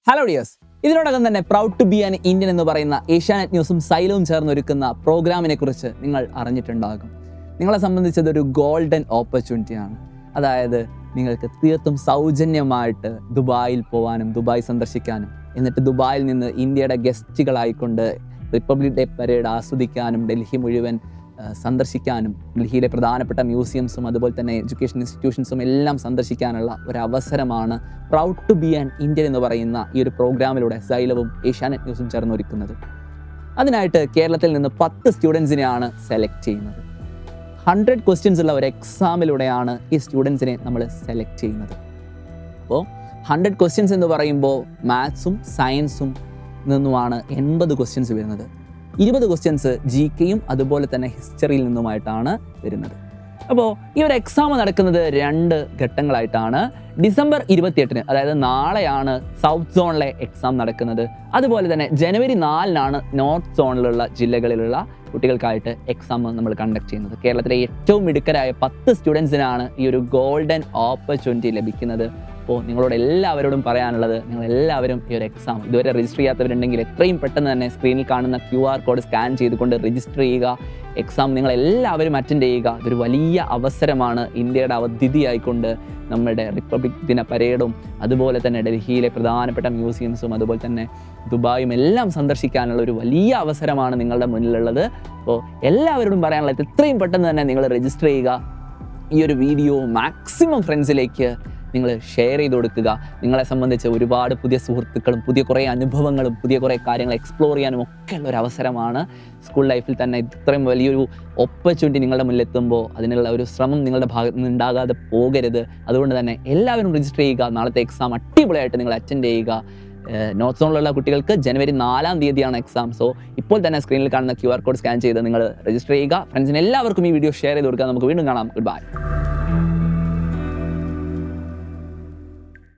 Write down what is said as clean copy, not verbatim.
Hello dears, ഇതിനോടകം തന്നെ proud to be an Indian എന്ന് പറയുന്ന ഏഷ്യാനെറ്റ് ന്യൂസും സൈലവും ചേർന്നൊരുക്കുന്ന പ്രോഗ്രാമിനെ കുറിച്ച് നിങ്ങൾ അറിഞ്ഞിട്ടുണ്ടാകും. നിങ്ങളെ സംബന്ധിച്ചതൊരു ഗോൾഡൻ ഓപ്പർച്യൂണിറ്റിയാണ്. അതായത് നിങ്ങൾക്ക് തീർത്തും സൗജന്യമായിട്ട് ദുബായിൽ പോകാനും ദുബായ് സന്ദർശിക്കാനും എന്നിട്ട് ദുബായിൽ നിന്ന് ഇന്ത്യയുടെ ഗസ്റ്റുകളായിക്കൊണ്ട് റിപ്പബ്ലിക് ഡേ പരേഡ് ആസ്വദിക്കാനും ഡൽഹി മുഴുവൻ സന്ദർശിക്കാനും ഡൽഹിയിലെ പ്രധാനപ്പെട്ട മ്യൂസിയംസും അതുപോലെ തന്നെ എഡ്യൂക്കേഷൻ ഇൻസ്റ്റിറ്റ്യൂഷൻസും എല്ലാം സന്ദർശിക്കാനുള്ള ഒരു അവസരമാണ് proud to be an Indian എന്ന് പറയുന്ന ഈ ഒരു പ്രോഗ്രാമിലൂടെ സൈലവും ഏഷ്യാനെറ്റ് ന്യൂസും ചേർന്നൊരുക്കുന്നത്. അതിനായിട്ട് കേരളത്തിൽ നിന്ന് 10 സ്റ്റുഡൻസിനെയാണ് സെലക്ട് ചെയ്യുന്നത്. 100 ക്വസ്റ്റ്യൻസ് ഉള്ള ഒരു എക്സാമിലൂടെയാണ് ഈ സ്റ്റുഡൻസിനെ നമ്മൾ സെലക്ട് ചെയ്യുന്നത്. അപ്പോൾ 100 ക്വസ്റ്റ്യൻസ് എന്ന് പറയുമ്പോൾ മാത്സും സയൻസും നിന്നുമാണ് 80 ക്വസ്റ്റ്യൻസ് വരുന്നത്. 20 ക്വസ്റ്റ്യൻസ് GKയും അതുപോലെ തന്നെ ഹിസ്റ്ററിയിൽ നിന്നുമായിട്ടാണ് വരുന്നത്. അപ്പോൾ ഈ ഒരു എക്സാം നടക്കുന്നത് 2 ഘട്ടങ്ങളായിട്ടാണ്. ഡിസംബർ 28-ന്, അതായത് നാളെയാണ് സൗത്ത് സോണിലെ എക്സാം നടക്കുന്നത്. അതുപോലെ തന്നെ ജനുവരി 4-നാണ് നോർത്ത് സോണിലുള്ള ജില്ലകളിലുള്ള കുട്ടികൾക്കായിട്ട് എക്സാം നമ്മൾ കണ്ടക്ട് ചെയ്യുന്നത്. കേരളത്തിലെ ഏറ്റവും മിടുക്കരായ 10 സ്റ്റുഡൻസിനാണ് ഈ ഒരു ഗോൾഡൻ ഓപ്പർച്യൂണിറ്റി ലഭിക്കുന്നത്. അപ്പോൾ നിങ്ങളോട് എല്ലാവരോടും പറയാനുള്ളത്, നിങ്ങളെല്ലാവരും ഈ ഒരു എക്സാം ഇതുവരെ രജിസ്റ്റർ ചെയ്യാത്തവരുണ്ടെങ്കിൽ എത്രയും പെട്ടെന്ന് തന്നെ സ്ക്രീനിൽ കാണുന്ന QR കോഡ് സ്കാൻ ചെയ്തുകൊണ്ട് രജിസ്റ്റർ ചെയ്യുക. എക്സാം നിങ്ങളെല്ലാവരും അറ്റൻഡ് ചെയ്യുക. ഇതൊരു വലിയ അവസരമാണ്. ഇന്ത്യയുടെ അവധിയായിക്കൊണ്ട് നമ്മുടെ റിപ്പബ്ലിക് ദിന പരേഡും അതുപോലെ തന്നെ ഡൽഹിയിലെ പ്രധാനപ്പെട്ട മ്യൂസിയംസും അതുപോലെ തന്നെ ദുബായും എല്ലാം സന്ദർശിക്കാനുള്ള ഒരു വലിയ അവസരമാണ് നിങ്ങളുടെ മുന്നിലുള്ളത്. അപ്പോൾ എല്ലാവരോടും പറയാനുള്ളത്, എത്രയും പെട്ടെന്ന് തന്നെ നിങ്ങൾ രജിസ്റ്റർ ചെയ്യുക. ഈ ഒരു വീഡിയോ മാക്സിമം ഫ്രണ്ട്സിലേക്ക് നിങ്ങൾ ഷെയർ ചെയ്ത് കൊടുക്കുക. നിങ്ങളെ സംബന്ധിച്ച് ഒരുപാട് പുതിയ സുഹൃത്തുക്കളും പുതിയ കുറേ അനുഭവങ്ങളും പുതിയ കുറേ കാര്യങ്ങൾ എക്സ്പ്ലോർ ചെയ്യാനും ഒക്കെ ഉള്ള ഒരു അവസരമാണ്. സ്കൂൾ ലൈഫിൽ തന്നെ ഇത്രയും വലിയൊരു ഓപ്പർച്യൂണിറ്റി നിങ്ങളുടെ മുന്നിലെത്തുമ്പോൾ അതിനുള്ള ഒരു ശ്രമം നിങ്ങളുടെ ഭാഗത്ത് നിന്ന് ഉണ്ടാകാതെ പോകരുത്. അതുകൊണ്ട് തന്നെ എല്ലാവരും രജിസ്റ്റർ ചെയ്യുക. നാളത്തെ എക്സാം അടിപൊളിയായിട്ട് നിങ്ങൾ അറ്റൻഡ് ചെയ്യുക. നോർത്ത് സോണിലുള്ള കുട്ടികൾക്ക് ജനുവരി 4-ാം തീയതിയാണ് എക്സാം. സോ ഇപ്പോൾ തന്നെ സ്ക്രീനിൽ കാണുന്ന QR കോഡ് സ്കാൻ ചെയ്ത് നിങ്ങൾ രജിസ്റ്റർ ചെയ്യുക. ഫ്രണ്ട്സിന് എല്ലാവർക്കും ഈ വീഡിയോ ഷെയർ ചെയ്ത് കൊടുക്കുക. നമുക്ക് വീണ്ടും കാണാം. Good bye.